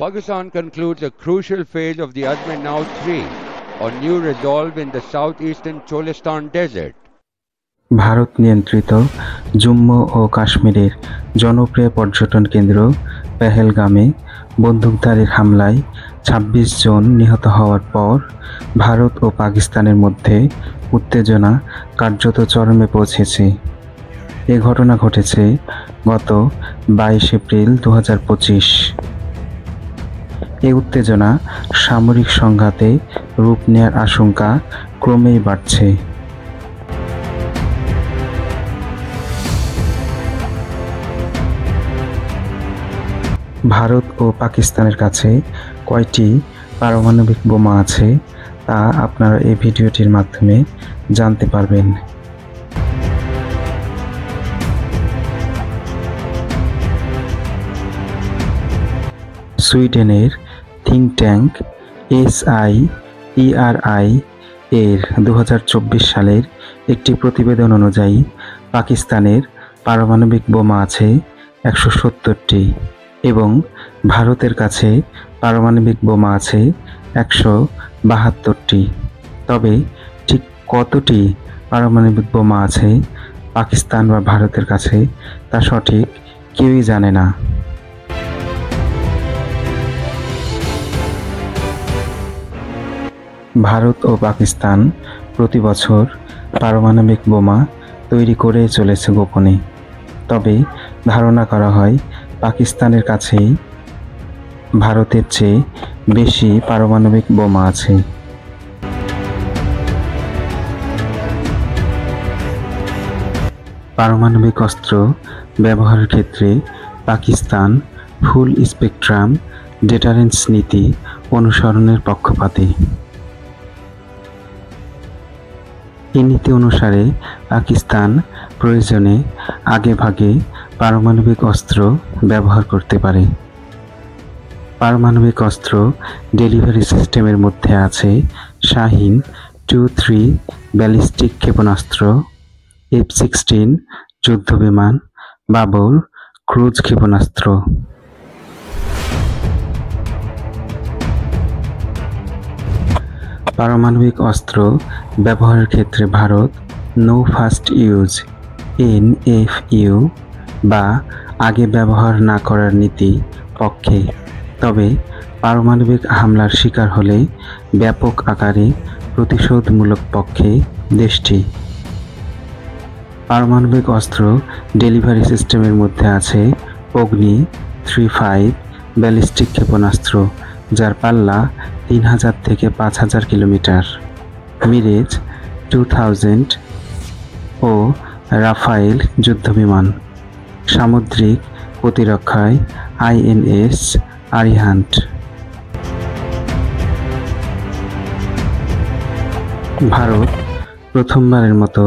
Pakistan concludes a crucial phase of the Azm-e-Nau 3 on new resolve in the southeastern Cholistan desert. Bharat নিয়ন্ত্রিত জম্মু ও কাশ্মীরের জনপ্রিয় পর্যটন কেন্দ্র পেহেলগামে বন্দুকধারীর হামলায় ২৬ জন নিহত হওয়ার পর ভারত ও পাকিস্তানের মধ্যে উত্তেজনা কার্যত চরমে পৌঁছেছে। এ ঘটনা ঘটেছে গত ২২ এপ্রিল ২০২৫। এই উত্তেজনা সামরিক সংঘাতে রূপ নেয়ার আশঙ্কা ক্রমেই বাড়ছে। ভারত ও পাকিস্তানের কাছে কয়টি পারমাণবিক বোমা আছে তা আপনারা এই ভিডিওটির মাধ্যমে জানতে পারবেন। সুইডেনের থিঙ্ক ট্যাঙ্ক SIPRI এর ২০২৪ সালের একটি প্রতিবেদন অনুযায়ী পাকিস্তানের পারমাণবিক বোমা আছে ১৭০টি এবং ভারতের কাছে পারমাণবিক বোমা আছে ১৭২টি। তবে ঠিক কতটি পারমাণবিক বোমা আছে পাকিস্তান বা ভারতের কাছে তা সঠিক কেউই জানে না। ভারত ও পাকিস্তান প্রতি বছর পারমাণবিক বোমা তৈরি করে চলেছে গোপনে। তবে ধারণা করা হয় পাকিস্তানের কাছেই ভারতের চেয়ে বেশি পারমাণবিক বোমা আছে। পারমাণবিক অস্ত্র ব্যবহারের ক্ষেত্রে পাকিস্তান ফুল স্পেকট্রাম ডেটারেন্স নীতি অনুসরণের পক্ষপাতী। এই নীতি অনুসারে পাকিস্তান প্রয়োজনে আগেভাগে পারমাণবিক অস্ত্র ব্যবহার করতে পারে। পারমাণবিক অস্ত্র ডেলিভারি সিস্টেমের মধ্যে আছে শাহিন 2-3 ব্যালিস্টিক ক্ষেপণাস্ত্র, F-16 যুদ্ধবিমান, বাবর ক্রুজ ক্ষেপণাস্ত্র। পারমাণবিক অস্ত্র ব্যবহারের ক্ষেত্রে Bharat no first use NFU বা আগে ব্যবহার না করার নীতি পক্ষে। তবে পারমাণবিক হামলার শিকার হলে ব্যাপক আকারে প্রতিশোধমূলক পক্ষে দেশটি। পারমাণবিক অস্ত্র ডেলিভারি সিস্টেমের মধ্যে আছে অগ্নি 3-5 ব্যালিস্টিক ক্ষেপণাস্ত্র, যার পাল্লা ৩০০০ থেকে ৫০০০ কিলোমিটার, মিরেজ 2000 ও রাফায়েল যুদ্ধবিমান, সামুদ্রিক প্রতিরক্ষায় INS আরিহান্ট। ভারত প্রথমবারের মতো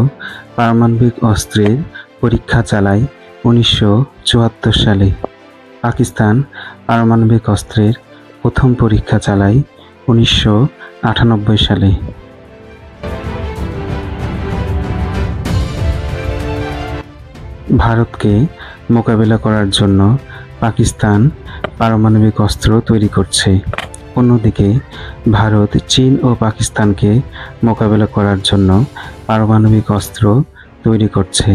পারমাণবিক অস্ত্রের পরীক্ষা চালায় ১৯৭৪ সালে। পাকিস্তান পারমাণবিক অস্ত্রের প্রথম পরীক্ষা চালায় ১৯৯৮ সালে। ভারতকে মোকাবিলা করার জন্য পাকিস্তান পারমাণবিক অস্ত্র তৈরি করছে। অন্যদিকে ভারত চীন ও পাকিস্তানকে মোকাবিলা করার জন্য পারমাণবিক অস্ত্র তৈরি করছে।